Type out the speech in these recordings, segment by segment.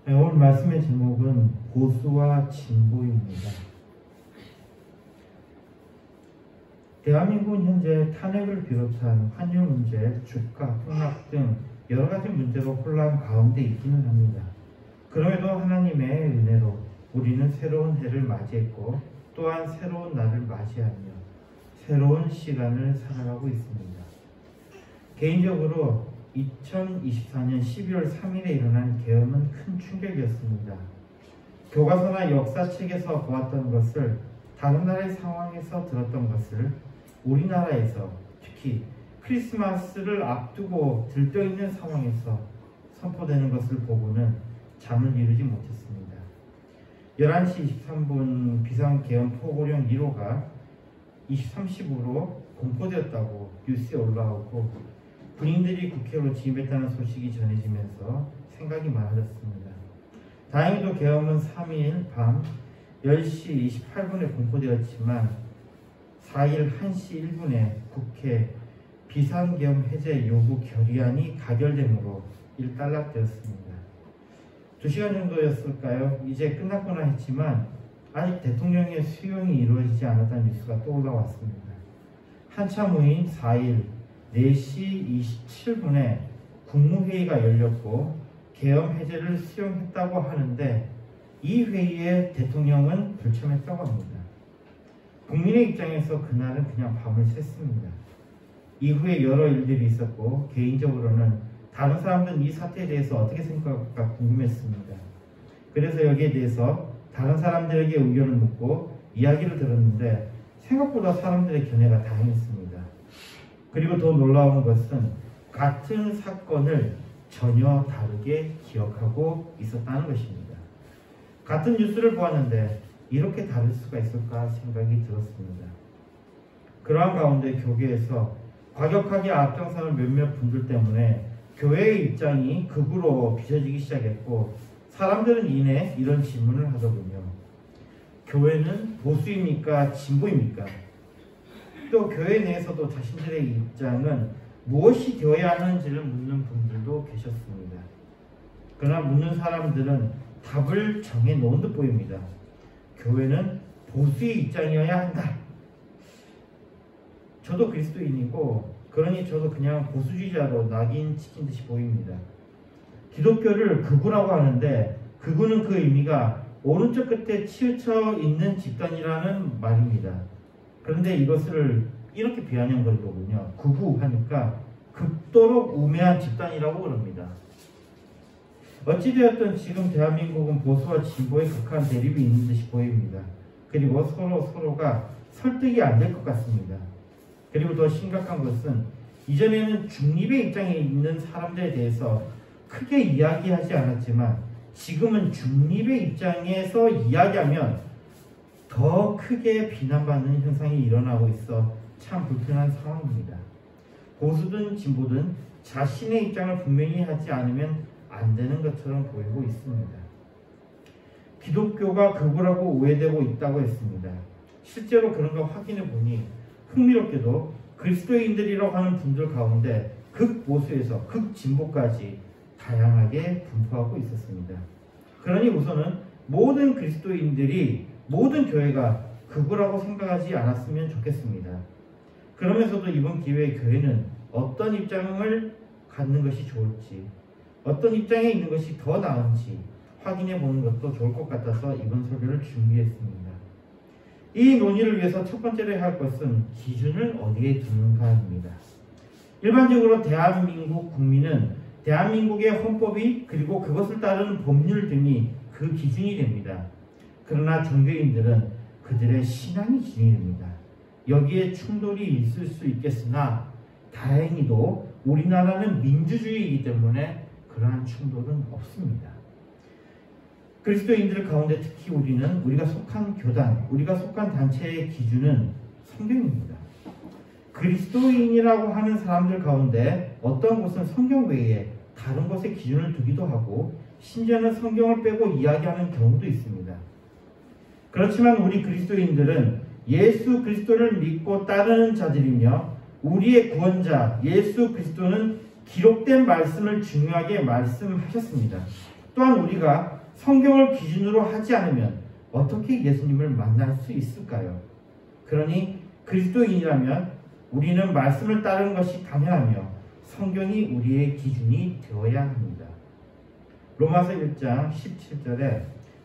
네, 오늘 말씀의 제목은 보수와 진보입니다. 대한민국은 현재 탄핵을 비롯한 환율 문제, 주가, 폭락 등 여러 가지 문제로 혼란 가운데 있기는 합니다. 그럼에도 하나님의 은혜로 우리는 새로운 해를 맞이했고 또한 새로운 날을 맞이하며 새로운 시간을 살아가고 있습니다. 개인적으로 2024년 12월 3일에 일어난 계엄은 큰 충격이었습니다. 교과서나 역사책에서 보았던 것을 다른 나라의 상황에서 들었던 것을 우리나라에서 특히 크리스마스를 앞두고 들떠있는 상황에서 선포되는 것을 보고는 잠을 이루지 못했습니다. 11시 23분 비상계엄 포고령 1호가 23시부로 공포되었다고 뉴스에 올라오고 군인들이 국회로 진입했다는 소식이 전해지면서 생각이 많아졌습니다. 다행히도 계엄은 3일 밤 10시 28분에 공포되었지만 4일 1시 1분에 국회 비상계엄 해제 요구 결의안이 가결되므로 일단락되었습니다. 2시간 정도였을까요? 이제 끝났구나 했지만 아직 대통령의 수용이 이루어지지 않았다는 뉴스가 또 올라왔습니다. 한참 후인 4일 4시 27분에 국무회의가 열렸고 계엄 해제를 수용했다고 하는데 이 회의에 대통령은 불참했다고 합니다. 국민의 입장에서 그날은 그냥 밤을 샜습니다. 이후에 여러 일들이 있었고 개인적으로는 다른 사람들은 이 사태에 대해서 어떻게 생각할까 궁금했습니다. 그래서 여기에 대해서 다른 사람들에게 의견을 묻고 이야기를 들었는데 생각보다 사람들의 견해가 다양했습니다. 그리고 더 놀라운 것은 같은 사건을 전혀 다르게 기억하고 있었다는 것입니다. 같은 뉴스를 보았는데 이렇게 다를 수가 있을까 생각이 들었습니다. 그러한 가운데 교계에서 과격하게 앞장서는 몇몇 분들 때문에 교회의 입장이 극으로 비춰지기 시작했고 사람들은 이내 이런 질문을 하더군요. 교회는 보수입니까? 진보입니까? 또 교회 내에서도 자신들의 입장은 무엇이 되어야 하는지를 묻는 분들도 계셨습니다. 그러나 묻는 사람들은 답을 정해놓은 듯 보입니다. 교회는 보수의 입장이어야 한다. 저도 그리스도인이고 그러니 저도 그냥 보수주의자로 낙인 찍힌 듯이 보입니다. 기독교를 극우라고 하는데 극우는 그 의미가 오른쪽 끝에 치우쳐 있는 집단이라는 말입니다. 그런데 이것을 이렇게 비아냥 거리거든요. 극우 하니까 극도로 우매한 집단이라고 그럽니다. 어찌되었든 지금 대한민국은 보수와 진보의 극한 대립이 있는 듯이 보입니다. 그리고 서로가 설득이 안 될 것 같습니다. 그리고 더 심각한 것은 이전에는 중립의 입장에 있는 사람들에 대해서 크게 이야기하지 않았지만 지금은 중립의 입장에서 이야기하면 더 크게 비난받는 현상이 일어나고 있어 참 불편한 상황입니다. 보수든 진보든 자신의 입장을 분명히 하지 않으면 안 되는 것처럼 보이고 있습니다. 기독교가 극우라고 오해되고 있다고 했습니다. 실제로 그런가 확인해 보니 흥미롭게도 그리스도인들이라고 하는 분들 가운데 극보수에서 극진보까지 다양하게 분포하고 있었습니다. 그러니 우선은 모든 그리스도인들이 모든 교회가 극우라고 생각하지 않았으면 좋겠습니다. 그러면서도 이번 기회에 교회는 어떤 입장을 갖는 것이 좋을지 어떤 입장에 있는 것이 더 나은지 확인해 보는 것도 좋을 것 같아서 이번 설교를 준비했습니다. 이 논의를 위해서 첫 번째로 해야 할 것은 기준을 어디에 두는가입니다. 일반적으로 대한민국 국민은 대한민국의 헌법이 그리고 그것을 따르는 법률 등이 그 기준이 됩니다. 그러나 종교인들은 그들의 신앙이 기준이 됩니다. 여기에 충돌이 있을 수 있겠으나 다행히도 우리나라는 민주주의이기 때문에 그러한 충돌은 없습니다. 그리스도인들 가운데 특히 우리가 속한 교단, 우리가 속한 단체의 기준은 성경입니다. 그리스도인이라고 하는 사람들 가운데 어떤 곳은 성경 외에 다른 것에 기준을 두기도 하고 심지어는 성경을 빼고 이야기하는 경우도 있습니다. 그렇지만 우리 그리스도인들은 예수 그리스도를 믿고 따르는 자들이며 우리의 구원자 예수 그리스도는 기록된 말씀을 중요하게 말씀하셨습니다. 또한 우리가 성경을 기준으로 하지 않으면 어떻게 예수님을 만날 수 있을까요? 그러니 그리스도인이라면 우리는 말씀을 따르는 것이 당연하며 성경이 우리의 기준이 되어야 합니다. 로마서 1장 17절에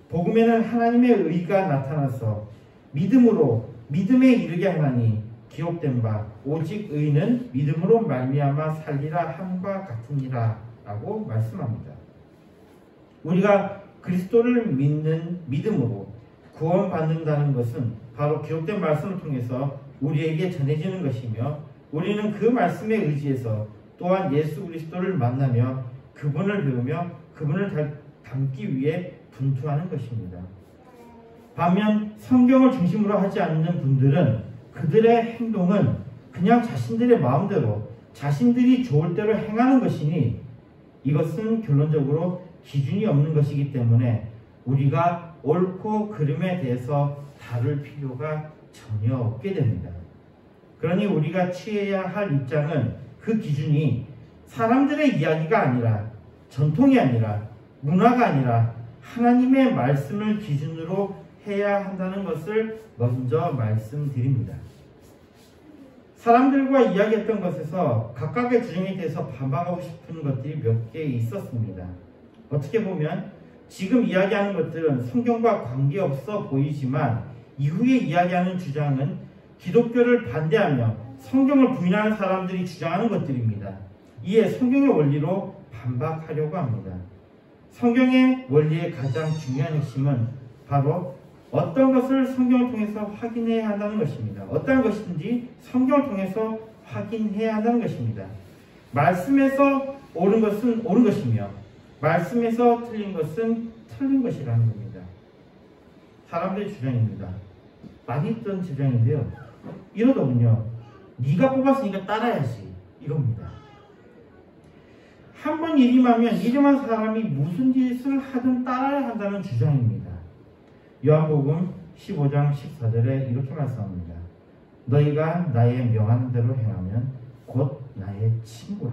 복음에는 하나님의 의가 나타나서 믿음으로 믿음에 이르게 하나니 기록된 바 오직 의는 믿음으로 말미암아 살리라 함과 같으니라 라고 말씀합니다. 우리가 그리스도를 믿는 믿음으로 구원받는다는 것은 바로 기록된 말씀을 통해서 우리에게 전해지는 것이며 우리는 그 말씀에 의지해서 또한 예수 그리스도를 만나며 그분을 배우며 그분을 닮기 위해 분투하는 것입니다. 반면 성경을 중심으로 하지 않는 분들은 그들의 행동은 그냥 자신들의 마음대로 자신들이 좋을 대로 행하는 것이니 이것은 결론적으로 기준이 없는 것이기 때문에 우리가 옳고 그름에 대해서 다룰 필요가 전혀 없게 됩니다. 그러니 우리가 취해야 할 입장은 그 기준이 사람들의 이야기가 아니라 전통이 아니라 문화가 아니라 하나님의 말씀을 기준으로 해야 한다는 것을 먼저 말씀드립니다. 사람들과 이야기했던 것에서 각각의 주장에 대해서 반박하고 싶은 것들이 몇 개 있었습니다. 어떻게 보면 지금 이야기하는 것들은 성경과 관계없어 보이지만 이후에 이야기하는 주장은 기독교를 반대하며 성경을 부인하는 사람들이 주장하는 것들입니다. 이에 성경의 원리로 반박하려고 합니다. 성경의 원리의 가장 중요한 핵심은 바로 어떤 것을 성경을 통해서 확인해야 한다는 것입니다. 어떤 것인지 성경을 통해서 확인해야 한다는 것입니다. 말씀에서 옳은 것은 옳은 것이며 말씀에서 틀린 것은 틀린 것이라는 겁니다. 사람들의 주장입니다. 많이 있던 주장인데요. 이러더군요. 네가 뽑았으니까 따라야지 이겁니다. 한 번 일임하면 일임한 사람이 무슨 짓을 하든 따라야 한다는 주장입니다. 요한복음 15장 14절에 이렇게 말씀합니다. 너희가 나의 명하는 대로 행하면 곧 나의 친구라.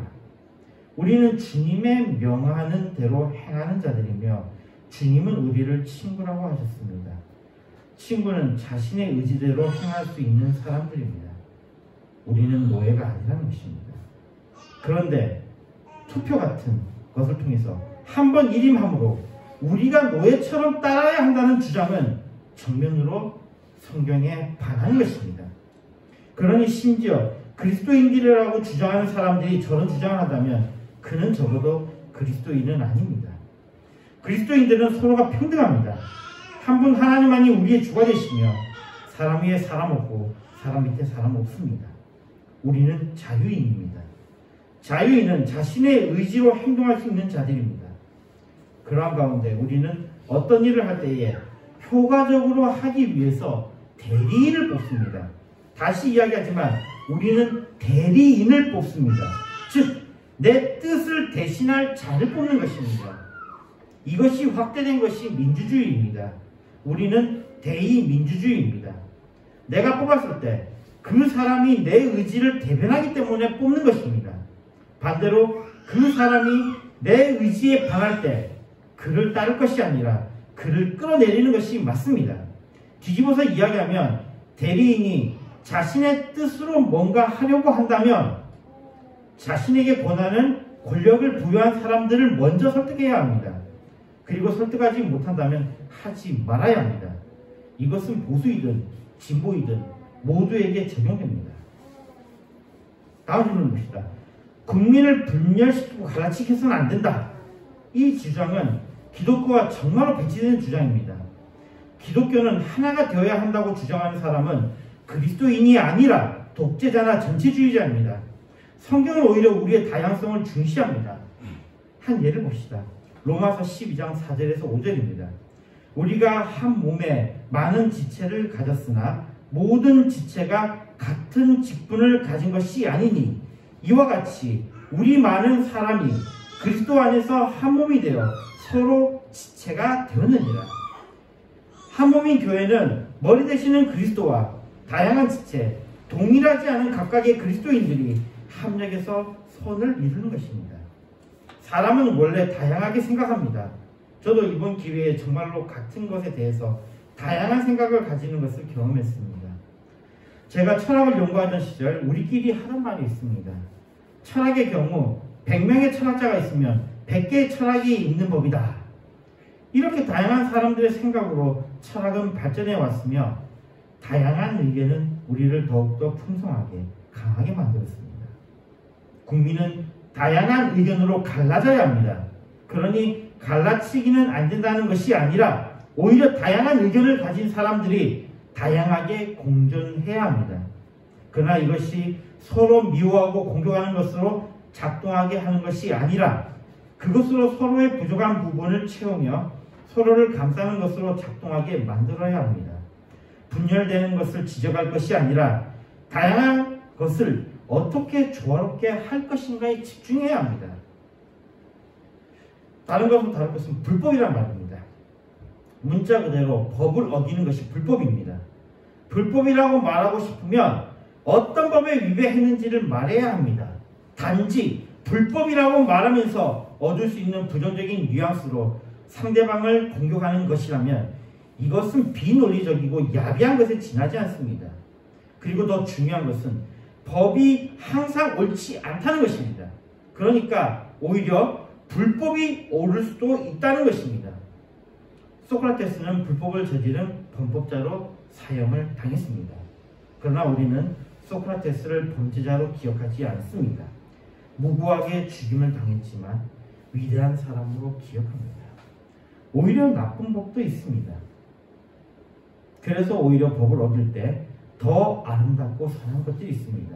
우리는 주님의 명하는 대로 행하는 자들이며 주님은 우리를 친구라고 하셨습니다. 친구는 자신의 의지대로 행할 수 있는 사람들입니다. 우리는 노예가 아니라는 것입니다. 그런데 투표 같은 것을 통해서 한 번 일임함으로 우리가 노예처럼 따라야 한다는 주장은 정면으로 성경에 반하는 것입니다. 그러니 심지어 그리스도인들이라고 주장하는 사람들이 저런 주장을 한다면 그는 적어도 그리스도인은 아닙니다. 그리스도인들은 서로가 평등합니다. 한 분 하나님만이 우리의 주가 되시며 사람 위에 사람 없고 사람 밑에 사람 없습니다. 우리는 자유인입니다. 자유인은 자신의 의지로 행동할 수 있는 자들입니다. 그러한 가운데 우리는 어떤 일을 할 때에 효과적으로 하기 위해서 대리인을 뽑습니다. 다시 이야기하지만 우리는 대리인을 뽑습니다. 즉, 내 뜻을 대신할 자를 뽑는 것입니다. 이것이 확대된 것이 민주주의입니다. 우리는 대의민주주의입니다. 내가 뽑았을 때 그 사람이 내 의지를 대변하기 때문에 뽑는 것입니다. 반대로 그 사람이 내 의지에 반할 때 그를 따를 것이 아니라 그를 끌어내리는 것이 맞습니다. 뒤집어서 이야기하면 대리인이 자신의 뜻으로 뭔가 하려고 한다면 자신에게 권하는 권력을 부여한 사람들을 먼저 설득해야 합니다. 그리고 설득하지 못한다면 하지 말아야 합니다. 이것은 보수이든 진보이든 모두에게 적용됩니다. 다음 질문 봅시다. 국민을 분열시키고 갈라치켜서는 안 된다. 이 주장은 기독교와 정말로 배치되는 주장입니다. 기독교는 하나가 되어야 한다고 주장하는 사람은 그리스도인이 아니라 독재자나 전체주의자입니다. 성경은 오히려 우리의 다양성을 중시합니다. 한 예를 봅시다. 로마서 12장 4절에서 5절입니다. 우리가 한 몸에 많은 지체를 가졌으나 모든 지체가 같은 직분을 가진 것이 아니니 이와 같이 우리 많은 사람이 그리스도 안에서 한 몸이 되어 서로 지체가 되었느니라. 한 몸인 교회는 머리 되시는 그리스도와 다양한 지체, 동일하지 않은 각각의 그리스도인들이 합력해서 선을 이루는 것입니다. 사람은 원래 다양하게 생각합니다. 저도 이번 기회에 정말로 같은 것에 대해서 다양한 생각을 가지는 것을 경험했습니다. 제가 철학을 연구하던 시절 우리끼리 하던 말이 있습니다. 철학의 경우 100명의 철학자가 있으면 100개의 철학이 있는 법이다. 이렇게 다양한 사람들의 생각으로 철학은 발전해 왔으며 다양한 의견은 우리를 더욱더 풍성하게 강하게 만들었습니다. 국민은 다양한 의견으로 갈라져야 합니다. 그러니 갈라치기는 안 된다는 것이 아니라 오히려 다양한 의견을 가진 사람들이 다양하게 공존해야 합니다. 그러나 이것이 서로 미워하고 공격하는 것으로 작동하게 하는 것이 아니라 그것으로 서로의 부족한 부분을 채우며 서로를 감싸는 것으로 작동하게 만들어야 합니다. 분열되는 것을 지적할 것이 아니라 다양한 것을 어떻게 조화롭게 할 것인가에 집중해야 합니다. 다른 것은 불법이란 말입니다. 문자 그대로 법을 어기는 것이 불법입니다. 불법이라고 말하고 싶으면 어떤 법에 위배했는지를 말해야 합니다. 단지 불법이라고 말하면서 얻을 수 있는 부정적인 뉘앙스로 상대방을 공격하는 것이라면 이것은 비논리적이고 야비한 것에 지나지 않습니다. 그리고 더 중요한 것은 법이 항상 옳지 않다는 것입니다. 그러니까 오히려 불법이 옳을 수도 있다는 것입니다. 소크라테스는 불법을 저지른 범법자로 사형을 당했습니다. 그러나 우리는 소크라테스를 범죄자로 기억하지 않습니다. 무고하게 죽임을 당했지만 위대한 사람으로 기억합니다. 오히려 나쁜 법도 있습니다. 그래서 오히려 법을 어길 때 더 아름답고 선한 것들이 있습니다.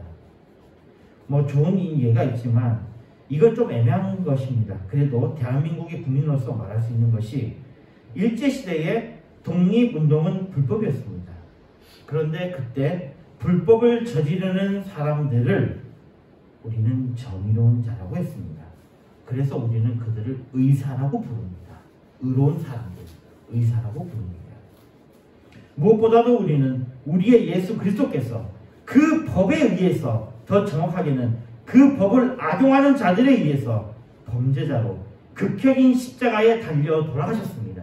좋은 예가 있지만 이건 좀 애매한 것입니다. 그래도 대한민국의 국민으로서 말할 수 있는 것이 일제시대의 독립운동은 불법이었습니다. 그런데 그때 불법을 저지르는 사람들을 우리는 정의로운 자라고 했습니다. 그래서 우리는 그들을 의사라고 부릅니다. 의로운 사람들, 의사라고 부릅니다. 무엇보다도 우리는 우리의 예수 그리스도께서 그 법에 의해서, 더 정확하게는 그 법을 악용하는 자들에 의해서 범죄자로 극적인 십자가에 달려 돌아가셨습니다.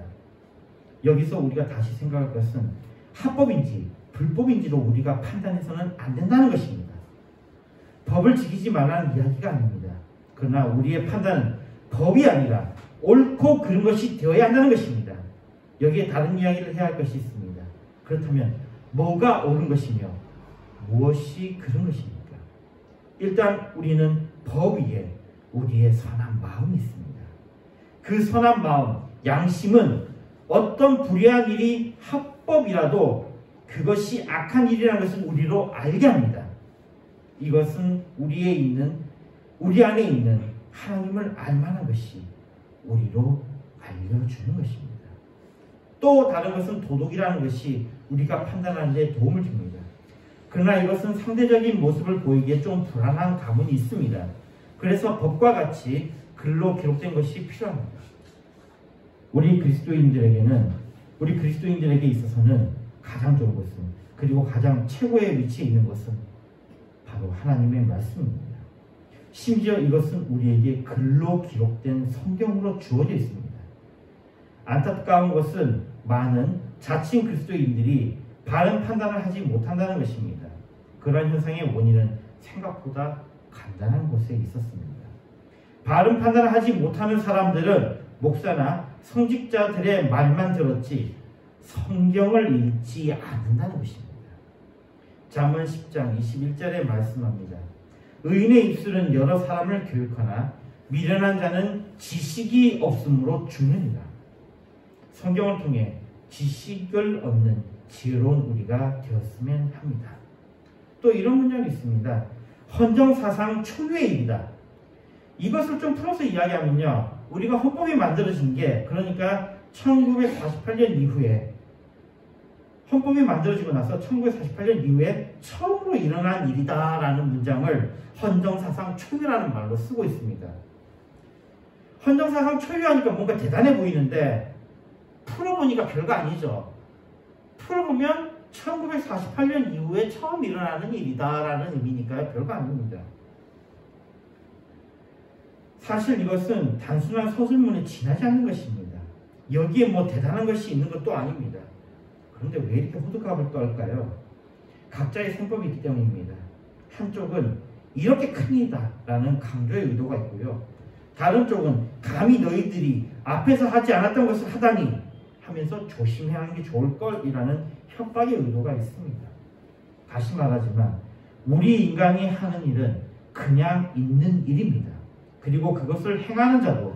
여기서 우리가 다시 생각할 것은 합법인지 불법인지도 우리가 판단해서는 안 된다는 것입니다. 법을 지키지 말라는 이야기가 아닙니다. 그러나 우리의 판단은 법이 아니라 옳고 그른 것이 되어야 한다는 것입니다. 여기에 다른 이야기를 해야 할 것이 있습니다. 그렇다면 뭐가 옳은 것이며 무엇이 그른 것입니까? 일단 우리는 법 위에 우리의 선한 마음이 있습니다. 그 선한 마음, 양심은 어떤 불의한 일이 합법이라도 그것이 악한 일이라는 것을 우리로 알게 합니다. 이것은 우리 안에 있는 하나님을 알만한 것이 우리로 알려주는 것입니다. 또 다른 것은 도덕이라는 것이 우리가 판단하는 데 도움을 줍니다. 그러나 이것은 상대적인 모습을 보이기에 좀 불안한 감은 있습니다. 그래서 법과 같이 글로 기록된 것이 필요합니다. 우리 그리스도인들에게 있어서는 가장 좋은 것은, 그리고 가장 최고의 위치에 있는 것은 바로 하나님의 말씀입니다. 심지어 이것은 우리에게 글로 기록된 성경으로 주어져 있습니다. 안타까운 것은 많은 자칭 그리스도인들이 바른 판단을 하지 못한다는 것입니다. 그러한 현상의 원인은 생각보다 간단한 곳에 있었습니다. 바른 판단을 하지 못하는 사람들은 목사나 성직자들의 말만 들었지 성경을 읽지 않는다는 것입니다. 잠언 10장 21절에 말씀합니다. 의인의 입술은 여러 사람을 교육하나 미련한 자는 지식이 없으므로 죽느니라. 성경을 통해 지식을 얻는 지혜로운 우리가 되었으면 합니다. 또 이런 문장이 있습니다. 헌정사상 초유의 일이다. 이것을 좀 풀어서 이야기하면요, 우리가 헌법이 만들어진 게, 그러니까 1948년 이후에, 헌법이 만들어지고 나서 1948년 이후에 처음으로 일어난 일이다라는 문장을 헌정사상 초유라는 말로 쓰고 있습니다. 헌정사상 초유하니까 뭔가 대단해 보이는데 풀어보니까 별거 아니죠. 풀어보면 1948년 이후에 처음 일어나는 일이다라는 의미니까요. 별거 아닙니다. 사실 이것은 단순한 서술문에 지나지 않는 것입니다. 여기에 뭐 대단한 것이 있는 것도 아닙니다. 그런데 왜 이렇게 호들갑을 떨까요? 각자의 생법이 있기 때문입니다. 한쪽은 이렇게 큰일이다 라는 강조의 의도가 있고요. 다른 쪽은 감히 너희들이 앞에서 하지 않았던 것을 하다니 하면서 조심해야 하는 게 좋을 걸이라는 협박의 의도가 있습니다. 다시 말하지만 우리 인간이 하는 일은 그냥 있는 일입니다. 그리고 그것을 행하는 자도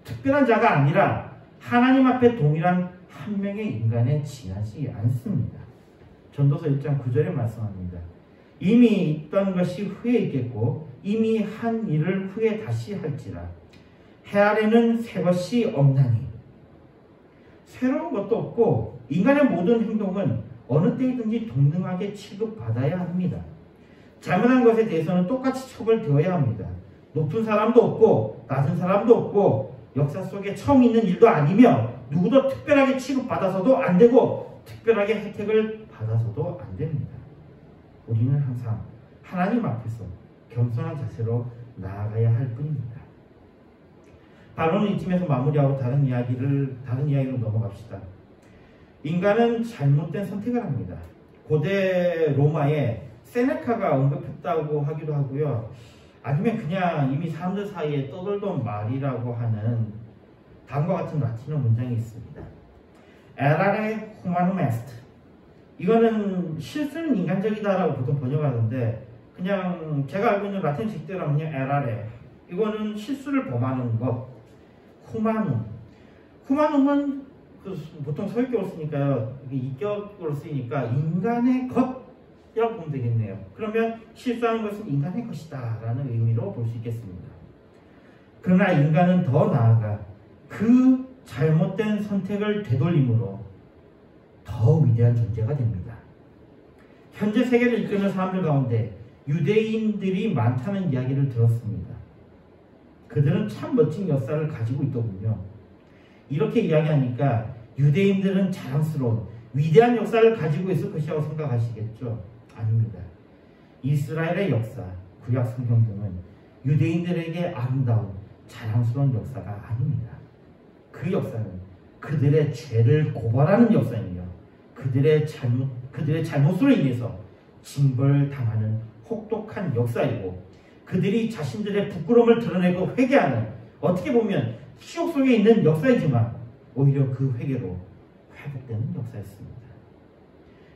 특별한 자가 아니라 하나님 앞에 동일한 한 명의 인간에 지나지 않습니다. 전도서 1장 9절에 말씀합니다. 이미 있던 것이 후에 있겠고 이미 한 일을 후에 다시 할지라. 해 아래는 새 것이 없나니. 새로운 것도 없고 인간의 모든 행동은 어느 때이든지 동등하게 취급받아야 합니다. 잘못한 것에 대해서는 똑같이 처벌되어야 합니다. 높은 사람도 없고 낮은 사람도 없고 역사 속에 처음 있는 일도 아니며 누구도 특별하게 취급받아서도 안 되고 특별하게 혜택을 받아서도 안 됩니다. 우리는 항상 하나님 앞에서 겸손한 자세로 나아가야 할 뿐입니다. 반론은 이쯤에서 마무리하고 다른 이야기로 넘어갑시다. 인간은 잘못된 선택을 합니다. 고대 로마에 세네카가 언급했다고 하기도 하고요. 아니면 그냥 이미 사람들 사이에 떠돌던 말이라고 하는 다음과 같은 라틴어 문장이 있습니다. Errare humanum est. 이거는 실수는 인간적이다라고 보통 번역하던데 그냥 제가 알고 있는 라틴 직대로 하면 errare. 이거는 실수를 범하는 것. humanum. humanum은 보통 소유격으로 쓰니까요. 이격으로 쓰이니까 인간의 것이라고 보면 되겠네요. 그러면 실수하는 것은 인간의 것이다 라는 의미로 볼 수 있겠습니다. 그러나 인간은 더 나아가 그 잘못된 선택을 되돌림으로 더 위대한 존재가 됩니다. 현재 세계를 이끄는 사람들 가운데 유대인들이 많다는 이야기를 들었습니다. 그들은 참 멋진 역사를 가지고 있더군요. 이렇게 이야기하니까 유대인들은 자랑스러운 위대한 역사를 가지고 있을 것이라고 생각하시겠죠? 아닙니다. 이스라엘의 역사, 구약 성경 등은 유대인들에게 아름다운 자랑스러운 역사가 아닙니다. 그 역사는 그들의 죄를 고발하는 역사이며 그들의 잘못으로 인해서 징벌당하는 혹독한 역사이고 그들이 자신들의 부끄러움을 드러내고 회개하는 어떻게 보면 시옥 속에 있는 역사이지만 오히려 그 회개로 회복되는 역사였습니다.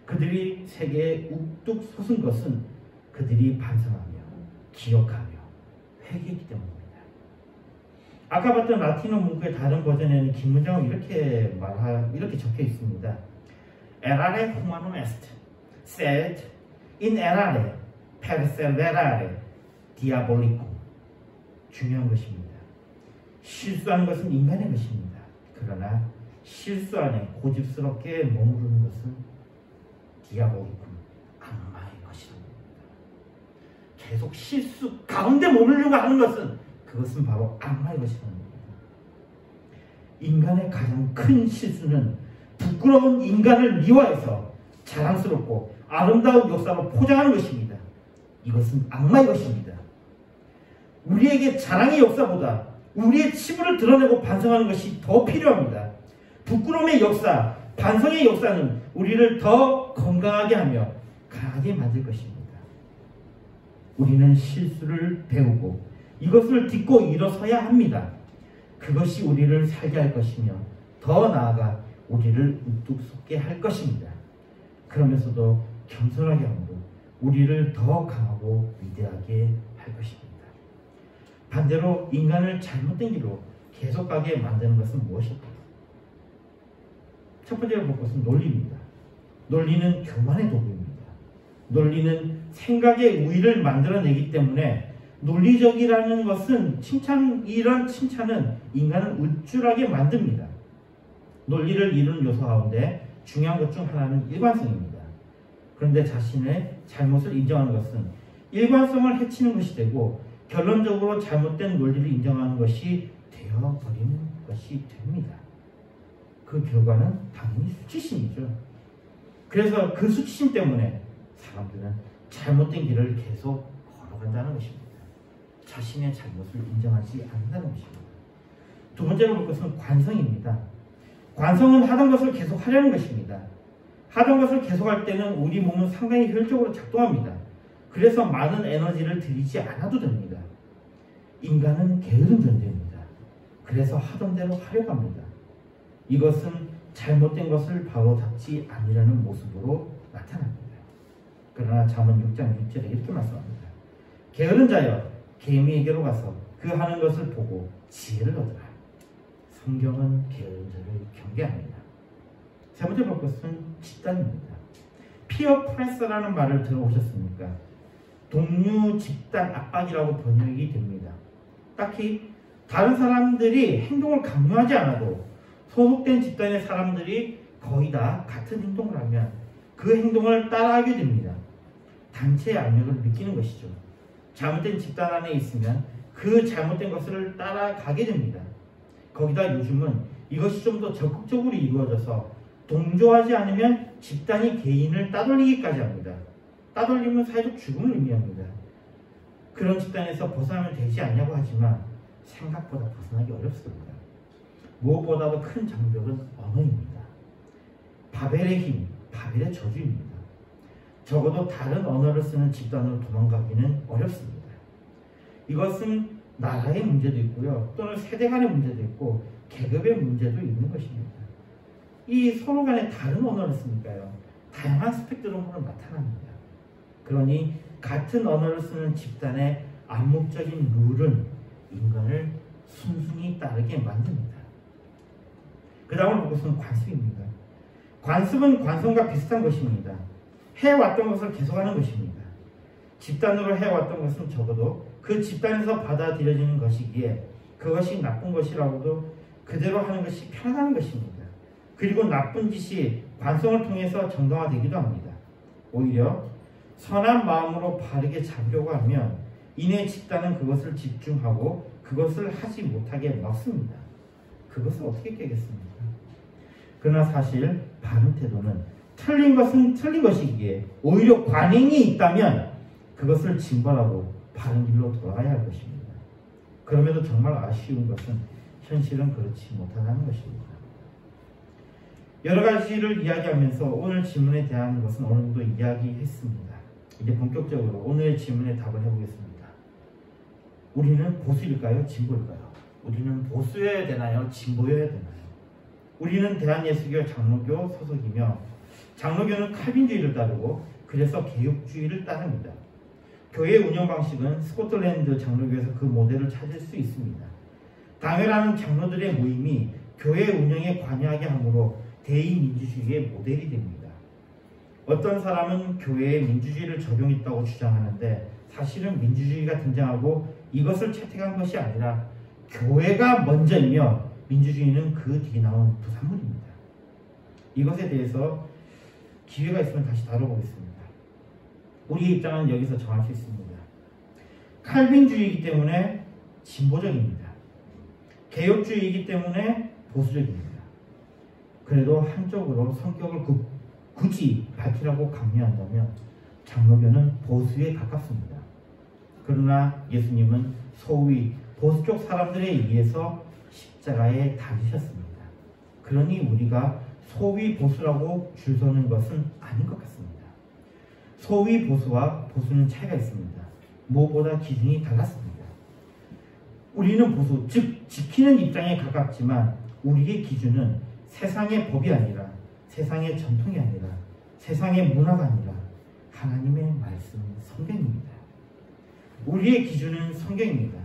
그들이 세계에 우뚝 솟은 것은 그들이 반성하며 기억하며 회개했기 때문입니다. 아까 봤던 라틴어 문구의 다른 버전에는 긴 문장은 이렇게 적혀 있습니다. Errare humanum est, sed in errare perseverare diabolicum. 중요한 것입니다. 실수하는 것은 인간의 것입니다. 그러나 실수 안에 고집스럽게 머무르는 것은 디아볼리쿰, 악마의 것이랍니다. 계속 실수 가운데 머물려고 하는 것은 그것은 바로 악마의 것이랍니다. 인간의 가장 큰 실수는 부끄러운 인간을 미화해서 자랑스럽고 아름다운 역사로 포장하는 것입니다. 이것은 악마의 것입니다. 우리에게 자랑의 역사보다 우리의 치부를 드러내고 반성하는 것이 더 필요합니다. 부끄러움의 역사, 반성의 역사는 우리를 더 건강하게 하며 강하게 만들 것입니다. 우리는 실수를 배우고 이것을 딛고 일어서야 합니다. 그것이 우리를 살게 할 것이며 더 나아가 우리를 우뚝 솟게 할 것입니다. 그러면서도 겸손하게 함으로 우리를 더 강하고 위대하게 할 것입니다. 반대로 인간을 잘못된 길로 계속 가게 만드는 것은 무엇일까요? 첫 번째로 볼 것은 논리입니다. 논리는 교만의 도구입니다. 논리는 생각의 우위를 만들어내기 때문에 논리적이라는 것은 이런 칭찬은 인간을 우쭐하게 만듭니다. 논리를 이루는 요소 가운데 중요한 것 중 하나는 일관성입니다. 그런데 자신의 잘못을 인정하는 것은 일관성을 해치는 것이 되고 결론적으로 잘못된 논리를 인정하는 것이 되어버리는 것이 됩니다. 그 결과는 당연히 수치심이죠. 그래서 그 수치심 때문에 사람들은 잘못된 길을 계속 걸어간다는 것입니다. 자신의 잘못을 인정하지 않는다는 것입니다. 두 번째로 볼 것은 관성입니다. 관성은 하던 것을 계속 하려는 것입니다. 하던 것을 계속할 때는 우리 몸은 상당히 효율적으로 작동합니다. 그래서 많은 에너지를 들이지 않아도 됩니다. 인간은 게으른 존재입니다. 그래서 하던 대로 하려고 합니다. 이것은 잘못된 것을 바로잡지 아니라는 모습으로 나타납니다. 그러나 잠언 6장 6절에 이렇게 말씀합니다. 게으른 자여 개미에게로 가서 그 하는 것을 보고 지혜를 얻으라. 성경은 게으른 자를 경계합니다. 세 번째 볼 것은 집단입니다. 피어 프레서라는 말을 들어보셨습니까? 동료 집단 압박이라고 번역이 됩니다. 딱히 다른 사람들이 행동을 강요하지 않아도 소속된 집단의 사람들이 거의 다 같은 행동을 하면 그 행동을 따라하게 됩니다. 단체의 압력을 느끼는 것이죠. 잘못된 집단 안에 있으면 그 잘못된 것을 따라가게 됩니다. 거기다 요즘은 이것이 좀 더 적극적으로 이루어져서 동조하지 않으면 집단이 개인을 따돌리기까지 합니다. 따돌리면 사회적 죽음을 의미합니다. 그런 집단에서 벗어나면 되지 않냐고 하지만 생각보다 벗어나기 어렵습니다. 무엇보다도 큰 장벽은 언어입니다. 바벨의 힘, 바벨의 저주입니다. 적어도 다른 언어를 쓰는 집단으로 도망가기는 어렵습니다. 이것은 나라의 문제도 있고요. 또는 세대 간의 문제도 있고 계급의 문제도 있는 것입니다. 이 서로 간에 다른 언어를 쓰니까요. 다양한 스펙트럼으로 나타납니다. 그러니 같은 언어를 쓰는 집단의 암묵적인 룰은 인간을 순순히 따르게 만듭니다. 그 다음으로 그것은 관습입니다. 관습은 관성과 비슷한 것입니다. 해왔던 것을 계속하는 것입니다. 집단으로 해왔던 것은 적어도 그 집단에서 받아들여지는 것이기에 그것이 나쁜 것이라고도 그대로 하는 것이 편안한 것입니다. 그리고 나쁜 짓이 관성을 통해서 정당화되기도 합니다. 오히려 선한 마음으로 바르게 잡으려고 하면 이내 집단은 그것을 집중하고 그것을 하지 못하게 막습니다. 그것을 어떻게 깨겠습니까? 그러나 사실 바른 태도는 틀린 것은 틀린 것이기에 오히려 관행이 있다면 그것을 징벌하고 바른 길로 돌아가야 할 것입니다. 그럼에도 정말 아쉬운 것은 현실은 그렇지 못하다는 것입니다. 여러 가지를 이야기하면서 오늘 질문에 대한 것은 어느 정도 이야기했습니다. 이제 본격적으로 오늘의 질문에 답을 해보겠습니다. 우리는 보수일까요? 진보일까요? 우리는 보수여야 되나요? 진보여야 되나요? 우리는 대한예수교 장로교 소속이며 장로교는 칼빈주의를 따르고 그래서 개혁주의를 따릅니다. 교회 운영 방식은 스코틀랜드 장로교에서 그 모델을 찾을 수 있습니다. 당회라는 장로들의 모임이 교회 운영에 관여하게 하므로 대의민주주의의 모델이 됩니다. 어떤 사람은 교회에 민주주의를 적용했다고 주장하는데 사실은 민주주의가 등장하고 이것을 채택한 것이 아니라 교회가 먼저이며 민주주의는 그 뒤에 나온 부산물입니다. 이것에 대해서 기회가 있으면 다시 다뤄보겠습니다. 우리의 입장은 여기서 정할 수 있습니다. 칼빈주의이기 때문에 진보적입니다. 개혁주의이기 때문에 보수적입니다. 그래도 한쪽으로 성격을 굳이 밝히라고 강요한다면 장로교는 보수에 가깝습니다. 그러나 예수님은 소위 보수 쪽 사람들에 의해서 십자가에 달리셨습니다. 그러니 우리가 소위 보수라고 줄 서는 것은 아닌 것 같습니다. 소위 보수와 보수는 차이가 있습니다. 무엇보다 기준이 달랐습니다. 우리는 보수, 즉 지키는 입장에 가깝지만 우리의 기준은 세상의 법이 아니라 세상의 전통이 아니라 세상의 문화가 아니라 하나님의 말씀, 성경입니다. 우리의 기준은 성경입니다.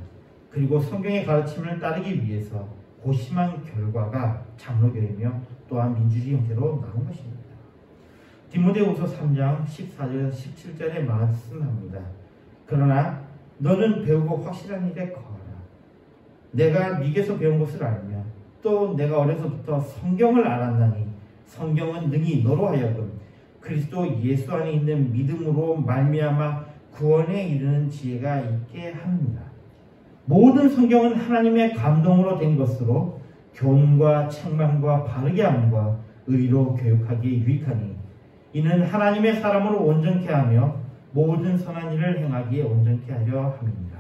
그리고 성경의 가르침을 따르기 위해서 고심한 결과가 장로교이며 또한 민주주의 형태로 나온 것입니다. 디모데후서 3장 14절 17절에 말씀합니다. 그러나 너는 배우고 확실한 일에 거하라. 내가 네게서 배운 것을 알며 또 내가 어려서부터 성경을 알았나니 성경은 능히 너로 하여금 그리스도 예수 안에 있는 믿음으로 말미암아 구원에 이르는 지혜가 있게 합니다. 모든 성경은 하나님의 감동으로 된 것으로 교훈과 책망과 바르게 함과 의로 교육하기에 유익하니 이는 하나님의 사람으로 온전케 하며 모든 선한 일을 행하기에 온전케 하려 함입니다.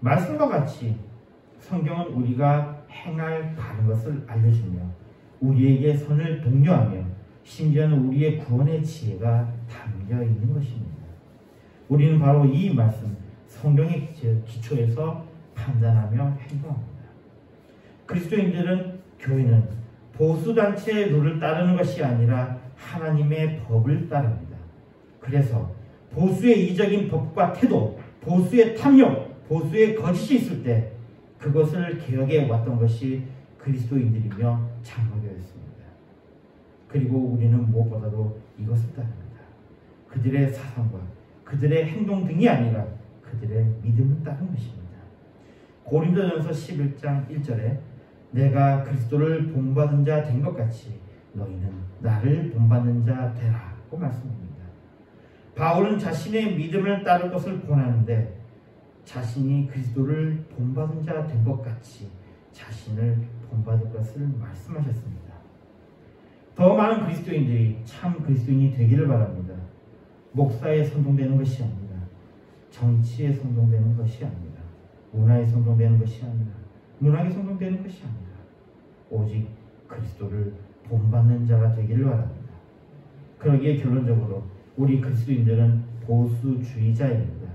말씀과 같이 성경은 우리가 행할 바른 것을 알려주며 우리에게 선을 독려하며 심지어는 우리의 구원의 지혜가 담겨 있는 것입니다. 우리는 바로 이 말씀, 성경의 기초에서 판단하며 행동합니다. 그리스도인들은, 교회는 보수단체의 룰을 따르는 것이 아니라 하나님의 법을 따릅니다. 그래서 보수의 이적인 법과 태도, 보수의 탐욕, 보수의 거짓이 있을 때 그것을 개혁해 왔던 것이 그리스도인들이며 장로교였습니다. 그리고 우리는 무엇보다도 이것을 따릅니다. 그들의 사상과 그들의 행동 등이 아니라 그들의 믿음을 따른 것입니다. 고린도전서 11장 1절에 내가 그리스도를 본받은 자 된 것 같이 너희는 나를 본받는 자 되라고 말씀합니다. 바울은 자신의 믿음을 따를 것을 권하는데 자신이 그리스도를 본받은 자 된 것 같이 자신을 본받을 것을 말씀하셨습니다. 더 많은 그리스도인들이 참 그리스도인이 되기를 바랍니다. 목사에 선동되는 것이 아니라, 정치에 선동되는 것이 아니라, 문화에 선동되는 것이 아니라, 문학에 선동되는 것이 아니라 오직 그리스도를 본받는 자가 되기를 바랍니다. 그러기에 결론적으로 우리 그리스도인들은 보수주의자입니다.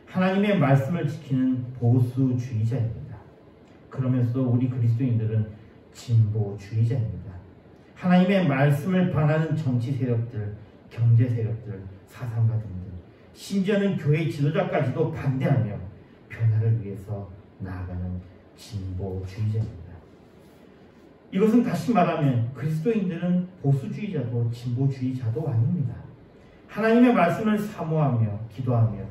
하나님의 말씀을 지키는 보수주의자입니다. 그러면서 우리 그리스도인들은 진보주의자입니다. 하나님의 말씀을 반하는 정치 세력들, 경제 세력들, 사상가 등등, 심지어는 교회 지도자까지도 반대하며 변화를 위해서 나아가는 진보주의자입니다. 이것은 다시 말하면 그리스도인들은 보수주의자도 진보주의자도 아닙니다. 하나님의 말씀을 사모하며 기도하며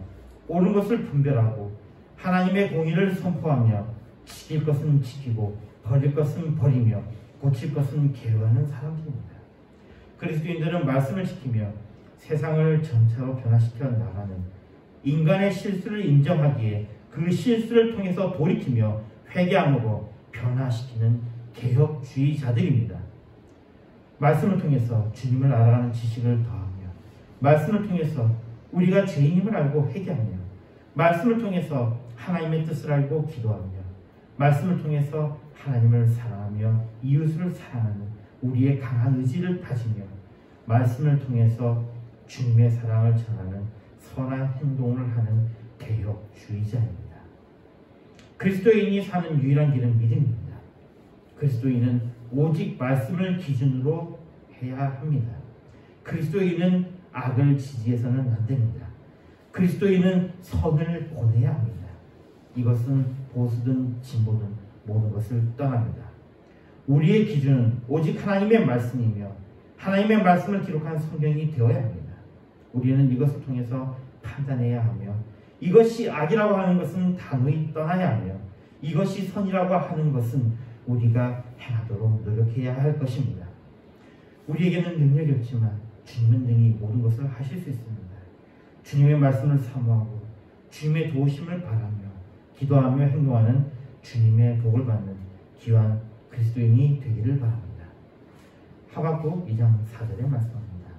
옳은 것을 분별하고 하나님의 공의를 선포하며 지킬 것은 지키고 버릴 것은 버리며 고칠 것은 개혁하는 사람들입니다. 그리스도인들은 말씀을 지키며 세상을 전체로 변화시켜 나가는, 인간의 실수를 인정하기에 그 실수를 통해서 돌이키며 회개함으로 변화시키는 개혁주의자들입니다. 말씀을 통해서 주님을 알아가는 지식을 더하며, 말씀을 통해서 우리가 죄인임을 알고 회개하며, 말씀을 통해서 하나님의 뜻을 알고 기도하며, 말씀을 통해서 하나님을 사랑하며 이웃을 사랑하는 우리의 강한 의지를 다지며, 말씀을 통해서 주님의 사랑을 전하는 선한 행동을 하는 개혁주의자입니다. 그리스도인이 사는 유일한 길은 믿음입니다. 그리스도인은 오직 말씀을 기준으로 해야 합니다. 그리스도인은 악을 지지해서는 안 됩니다. 그리스도인은 선을 권해야 합니다. 이것은 보수든 진보든 모든 것을 떠납니다. 우리의 기준은 오직 하나님의 말씀이며 하나님의 말씀을 기록한 성경이 되어야 합니다. 우리는 이것을 통해서 판단해야 하며, 이것이 악이라고 하는 것은 단호히 떠나야 하며, 이것이 선이라고 하는 것은 우리가 행하도록 노력해야 할 것입니다. 우리에게는 능력이 없지만 주님은 능히 모든 것을 하실 수 있습니다. 주님의 말씀을 사모하고 주님의 도우심을 바라며 기도하며 행동하는 주님의 복을 받는 귀한 그리스도인이 되기를 바랍니다. 하박국 2장 4절에 말씀합니다.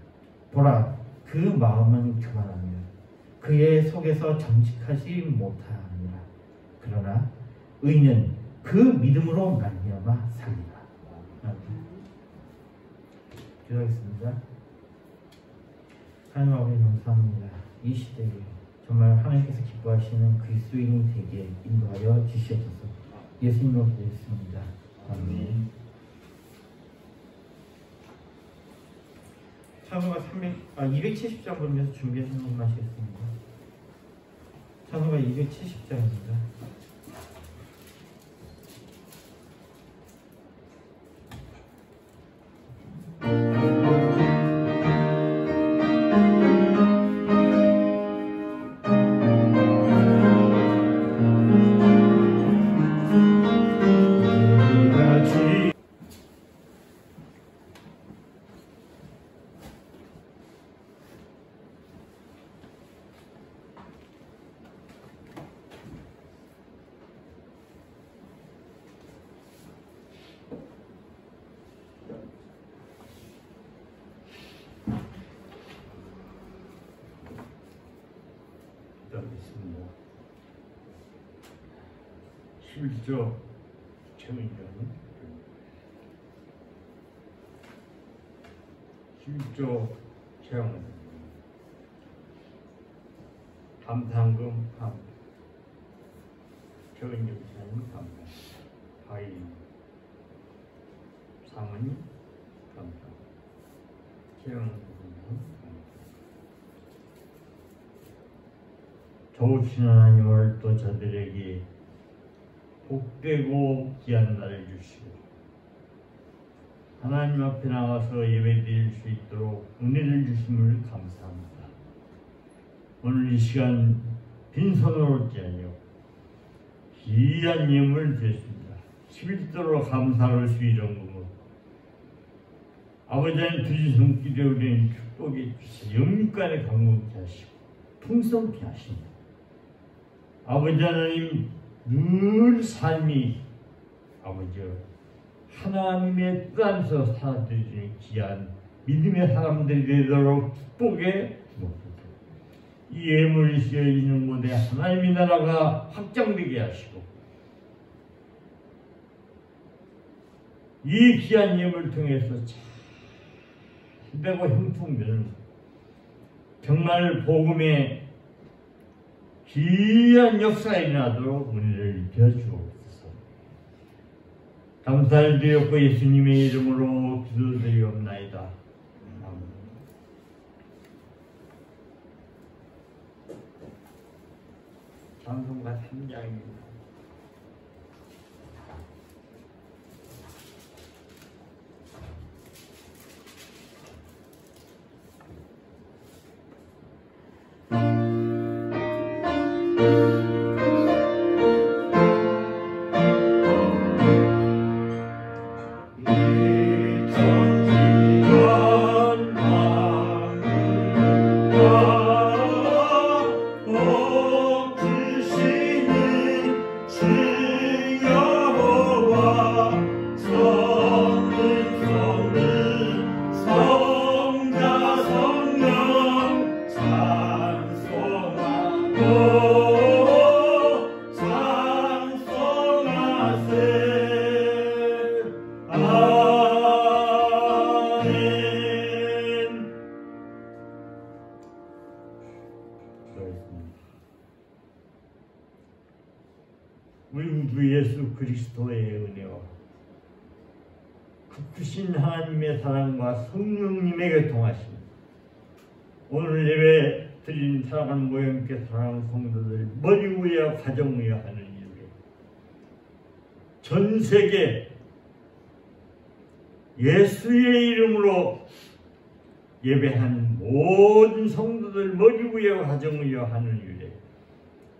보라, 그 마음은 교만하며 그의 속에서 정직하지 못하느니라. 그러나 의인은 그 믿음으로 말미암아 살리라. 기도하겠습니다. 하나님 아버지 감사합니다. 이 시대에 정말 하나님께서 기뻐하시는 그리스도인이 되게 인도하여 주시옵소서. 예수님으로 기도했습니다. 아멘. 찬송가 270장 부르면서 준비하신 분 마시겠습니다. 찬송가 270장입니다. 있습니다. 11조 최민경 11조 최영은 감상금 감 최은영 사님 감상 하인 상은이 감상 최영은 좋으신 하나님을 또 저들에게 복되고 귀한 날을 주시고 하나님 앞에 나와서 예배드릴 수 있도록 은혜를 주심을 감사합니다. 오늘 이 시간 빈손으로 올지 아니요 귀한 예물을 드렸습니다. 11도로 감사를 수의정금을 아버지 하나님 두지 손길에 우리는 축복해 주시고 영육간에 강건케 하시고 풍성케 하십니다. 아버지 하나님 늘 삶이 아버지 하나님의 뜻 안에서 살아드리는 귀한 믿음의 사람들이 되도록 축복해 주옵소서. 이 예물이 쓰여있는 곳에 하나님의 나라가 확장되게 하시고 이 귀한 예물을 통해서 참되고 형통되는 정말 복음의 귀한 역사가 일어나도록 은혜를 입혀 주옵소서. 감사를 드렸고 예수님의 이름으로 기도드리옵나이다. 아멘. 찬송가 3장입니다. 우리 주 예수 그리스도의 은혜와 크신 하나님의 사랑과 성령님의 교통하심 오늘 예배 드린 사랑하는 모형께 사랑하는 성도들 머리 위에 가정 위에 하는 일에 전 세계 예수의 이름으로 예배한 모든 성도들 머리 위에 가정 위에 하는 일에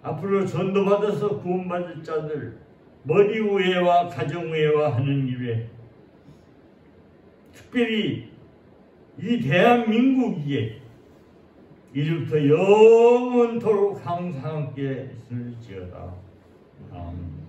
앞으로 전도받아서 구원받을 자들 머리 위에와 가정 위에와 하는 일에 특별히 이 대한민국에 이제부터 영원토록 항상 함께 있을지어다. 아멘.